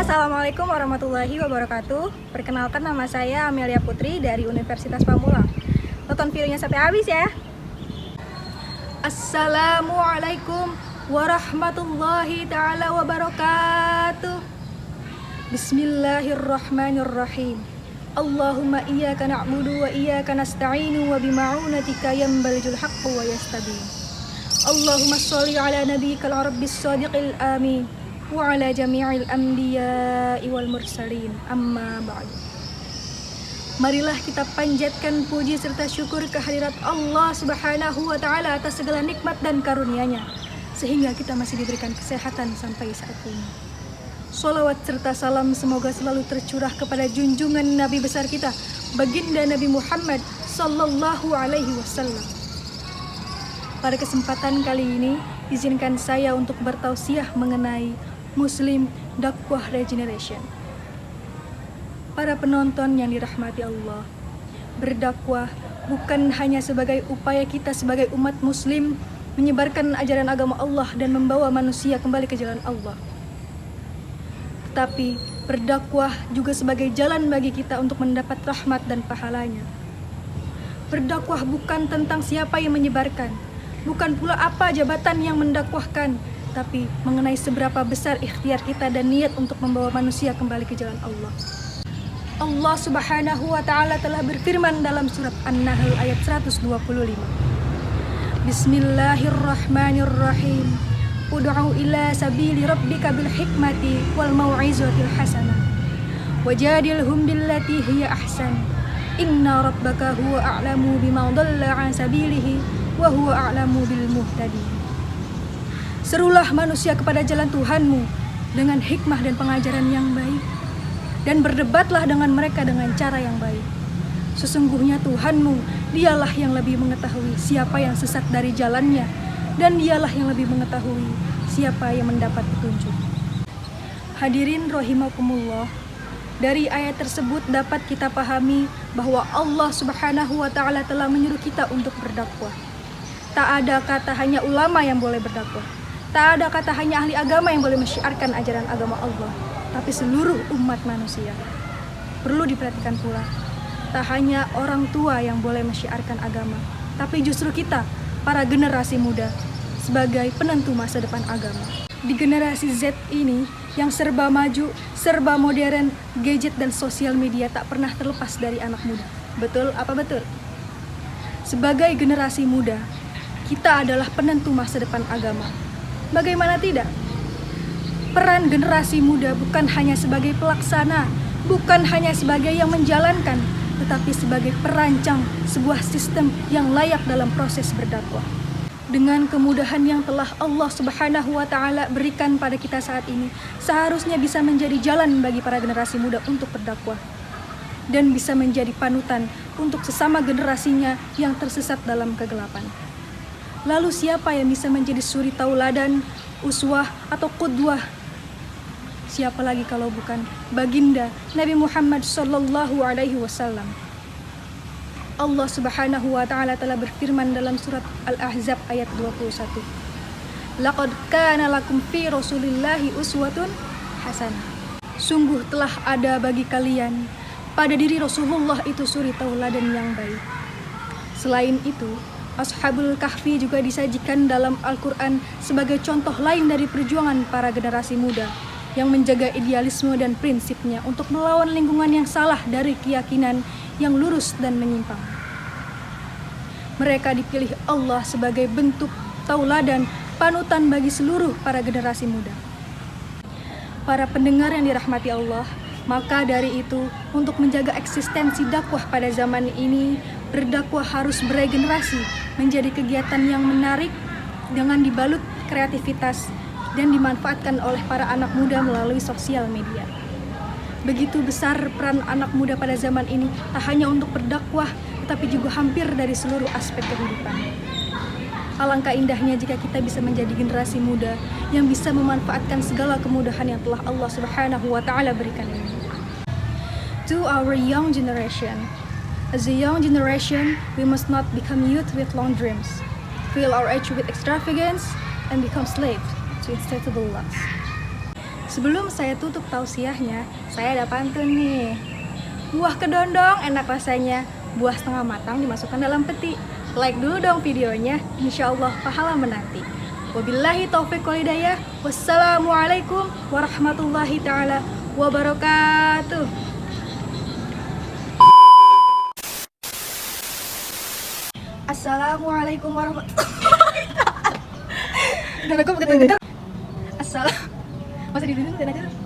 Assalamualaikum warahmatullahi wabarakatuh. Perkenalkan, nama saya Amelia Putri dari Universitas Pamulang. Tonton videonya sampai habis ya. Assalamualaikum warahmatullahi ta'ala wabarakatuh. Bismillahirrahmanirrahim. Allahumma iyyaka na'budu wa iyyaka nasta'inu wa bima'unatika yambalijul haqqu wa yastabin. Allahumma sholli ala nabiyyikal arabbis shadiqil amin wa ala jami'il anbiya'i wal mursalin, amma ba'du. Marilah kita panjatkan puji serta syukur kehadirat Allah Subhanahu wa ta'ala atas segala nikmat dan karunia-Nya, sehingga kita masih diberikan kesehatan sampai saat ini. Sholawat serta salam semoga selalu tercurah kepada junjungan Nabi besar kita, baginda Nabi Muhammad sallallahu alaihi wasallam. Pada kesempatan kali ini, izinkan saya untuk bertausiah mengenai Muslim Dakwah Regeneration. Para penonton yang dirahmati Allah, berdakwah bukan hanya sebagai upaya kita sebagai umat muslim menyebarkan ajaran agama Allah dan membawa manusia kembali ke jalan Allah. Tetapi berdakwah juga sebagai jalan bagi kita untuk mendapat rahmat dan pahalanya. Berdakwah bukan tentang siapa yang menyebarkan, bukan pula apa jabatan yang mendakwahkan, tapi mengenai seberapa besar ikhtiar kita dan niat untuk membawa manusia kembali ke jalan Allah. Allah Subhanahu wa ta'ala telah berfirman dalam surat An-Nahl ayat 125. Bismillahirrahmanirrahim. Ud'u ila sabili rabbika bil hikmati wal mau'izatil hasanah. Wajadilhum billati hiya ahsan. Inna rabbaka huwa a'lamu bima dhalla 'an sabilihi wa huwa a'lamu bil muhtadin. Serulah manusia kepada jalan Tuhanmu dengan hikmah dan pengajaran yang baik, dan berdebatlah dengan mereka dengan cara yang baik. Sesungguhnya Tuhanmu, dialah yang lebih mengetahui siapa yang sesat dari jalannya, dan dialah yang lebih mengetahui siapa yang mendapat petunjuk. Hadirin rahimakumullah, dari ayat tersebut dapat kita pahami bahwa Allah Subhanahu wa ta'ala telah menyuruh kita untuk berdakwah. Tak ada kata hanya ulama yang boleh berdakwah. Tak ada kata hanya ahli agama yang boleh mensyiarkan ajaran agama Allah, tapi seluruh umat manusia. Perlu diperhatikan pula, tak hanya orang tua yang boleh mensyiarkan agama, tapi justru kita, para generasi muda, sebagai penentu masa depan agama. Di generasi Z ini, yang serba maju, serba modern, gadget dan sosial media tak pernah terlepas dari anak muda. Betul apa betul? Sebagai generasi muda, kita adalah penentu masa depan agama. Bagaimana tidak? Peran generasi muda bukan hanya sebagai pelaksana, bukan hanya sebagai yang menjalankan, tetapi sebagai perancang sebuah sistem yang layak dalam proses berdakwah. Dengan kemudahan yang telah Allah Subhanahu wa ta'ala berikan pada kita saat ini, seharusnya bisa menjadi jalan bagi para generasi muda untuk berdakwah, dan bisa menjadi panutan untuk sesama generasinya yang tersesat dalam kegelapan. Lalu siapa yang bisa menjadi suri tauladan, uswah atau qudwah? Siapa lagi kalau bukan baginda Nabi Muhammad sallallahu alaihi wasallam. Allah Subhanahu wa ta'ala telah berfirman dalam surat Al-Ahzab ayat 21. Laqad kana lakum fi Rasulillahi uswatun hasanah. Sungguh telah ada bagi kalian pada diri Rasulullah itu suri tauladan yang baik. Selain itu, Ashabul Kahfi juga disajikan dalam Al-Quran sebagai contoh lain dari perjuangan para generasi muda yang menjaga idealisme dan prinsipnya untuk melawan lingkungan yang salah dari keyakinan yang lurus dan menyimpang. Mereka dipilih Allah sebagai bentuk tauladan panutan bagi seluruh para generasi muda. Para pendengar yang dirahmati Allah, maka dari itu, untuk menjaga eksistensi dakwah pada zaman ini, berdakwah harus beregenerasi menjadi kegiatan yang menarik dengan dibalut kreativitas dan dimanfaatkan oleh para anak muda melalui sosial media. Begitu besar peran anak muda pada zaman ini, tak hanya untuk berdakwah, tetapi juga hampir dari seluruh aspek kehidupan. Alangkah indahnya jika kita bisa menjadi generasi muda yang bisa memanfaatkan segala kemudahan yang telah Allah Subhanahu wa ta'ala berikan ini. To our young generation, as a young generation, we must not become youth with long dreams, fill our age with extravagance, and become slaves to insatiable lust. Sebelum saya tutup tausiahnya, saya ada pantun nih. Buah kedondong enak rasanya, buah setengah matang dimasukkan dalam peti. Like dulu dong videonya, insya Allah pahala menanti. Wabillahi taufiq wal hidayah. Wassalamualaikum warahmatullahi ta'ala wabarakatuh. Assalamualaikum warahmatullahi wabarakatuh. Assalam. Masih di dunia aja.